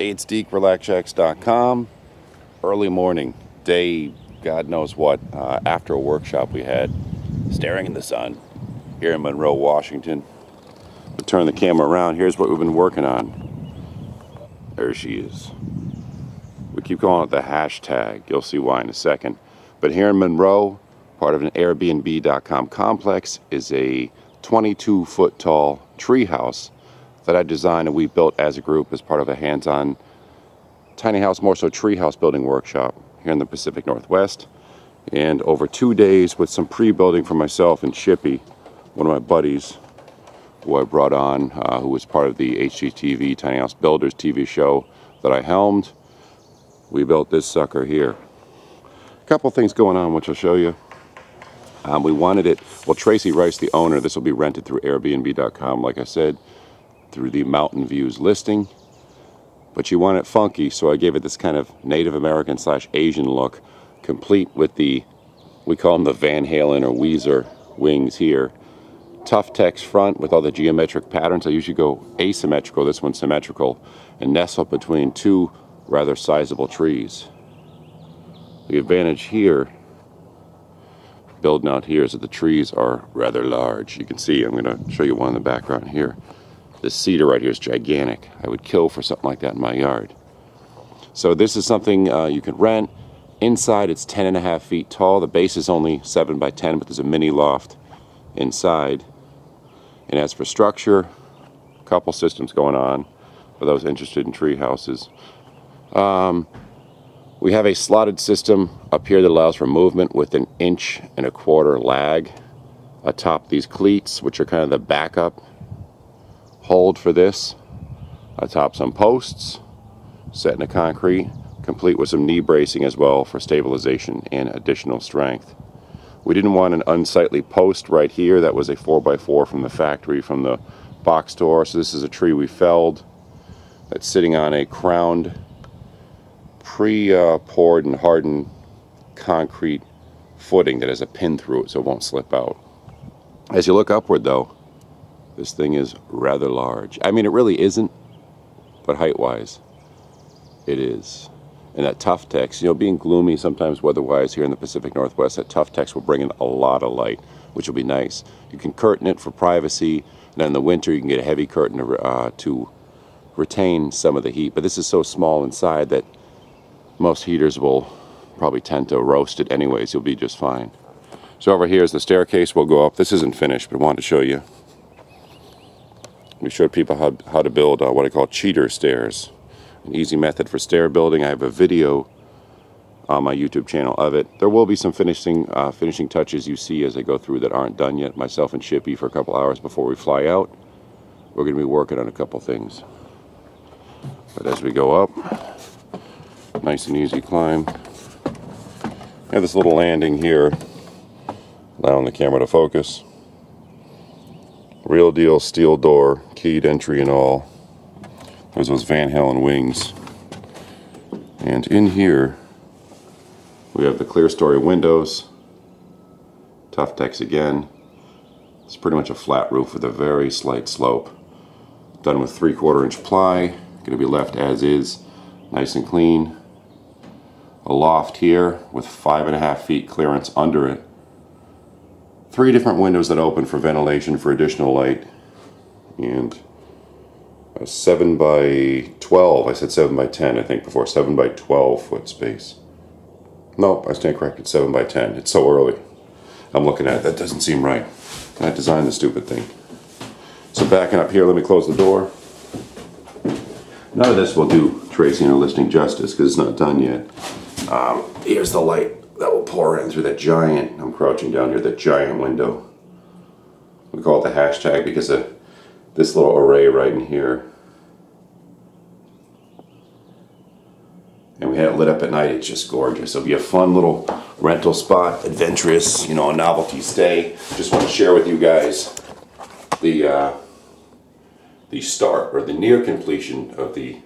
Hey, it's Deek, Relaxshacks.com. Early morning, day, God knows what, after a workshop we had, staring in the sun here in Monroe, Washington. We'll turn the camera around. Here's what we've been working on. There she is. We keep calling it the hashtag. You'll see why in a second. But here in Monroe, part of an Airbnb.com complex, is a 22-foot tall tree house that I designed and we built as a group as part of a hands-on tiny house, more so tree house building workshop here in the Pacific Northwest. And over 2 days with some pre-building for myself and Shippy, one of my buddies who I brought on, who was part of the HGTV Tiny House Builders TV show that I helmed, we built this sucker here. A couple things going on which I'll show you. We wanted it, well, Tracy Rice, the owner, this will be rented through Airbnb.com, like I said, through the Mountain Views listing, but she wanted it funky, so I gave it this kind of Native American / Asian look, complete with the, we call them the Van Halen or Weezer wings here. Tough text front with all the geometric patterns. I usually go asymmetrical, this one's symmetrical, and nestled between two rather sizable trees. The advantage here, building out here, is that the trees are rather large. You can see, I'm going to show you one in the background here. This cedar right here is gigantic. I would kill for something like that in my yard. So this is something you can rent. Inside it's 10.5 feet tall. The base is only 7 by 10, but there's a mini loft inside. And as for structure, a couple systems going on for those interested in tree houses. We have a slotted system up here that allows for movement with an 1.25 inch lag atop these cleats, which are kind of the backup hold for this. Atop some posts set in the concrete, complete with some knee bracing as well for stabilization and additional strength. We didn't want an unsightly post right here. That was a 4x4 from the factory, from the box store. So this is a tree we felled that's sitting on a crowned, pre-poured and hardened concrete footing that has a pin through it so it won't slip out. As you look upward though, this thing is rather large. I mean, it really isn't, but height-wise, it is. And that tough text, you know, being gloomy sometimes weather-wise here in the Pacific Northwest, that tough text will bring in a lot of light, which will be nice. You can curtain it for privacy, and then in the winter you can get a heavy curtain to retain some of the heat. But this is so small inside that most heaters will probably tend to roast it anyways. You'll be just fine. So over here is the staircase. We'll go up. This isn't finished, but I wanted to show you. We showed people how to build what I call cheater stairs. An easy method for stair building. I have a video on my YouTube channel of it. There will be some finishing touches you see as I go through that aren't done yet. Myself and Shippy, for a couple hours before we fly out, we're going to be working on a couple things. But as we go up, nice and easy climb. I have this little landing here, allowing the camera to focus. Real deal steel door, keyed entry and all. There's those Van Halen wings. And in here, we have the clear story windows. Tough decks again. It's pretty much a flat roof with a very slight slope. Done with 3/4 inch ply. Going to be left as is, nice and clean. A loft here with 5.5 feet clearance under it. 3 different windows that open for ventilation for additional light. And a 7 by 12, I said 7 by 10 I think before, 7 by 12 foot space. Nope, I stand corrected, 7 by 10. It's so early. I'm looking at it, that doesn't seem right. I designed the stupid thing. So backing up here, let me close the door. None of this will do Tracy and her listing justice because it's not done yet. Here's the light that will pour in through that giant, I'm crouching down here, that giant window. We call it the hashtag because of this little array right in here. And we had it lit up at night. It's just gorgeous. It'll be a fun little rental spot, adventurous, you know, a novelty stay. Just want to share with you guys the start or the near completion of the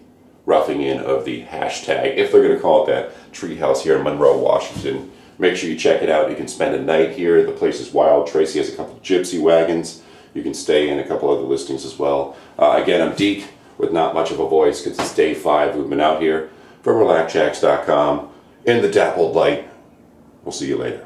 roughing in of the hashtag, if they're going to call it that, treehouse here in Monroe, Washington. Make sure you check it out. You can spend a night here. The place is wild. Tracy has a couple gypsy wagons. You can stay in a couple other listings as well. Again, I'm Deek, with not much of a voice because it's day 5. We've been out here from Relaxshacks.com in the dappled light. We'll see you later.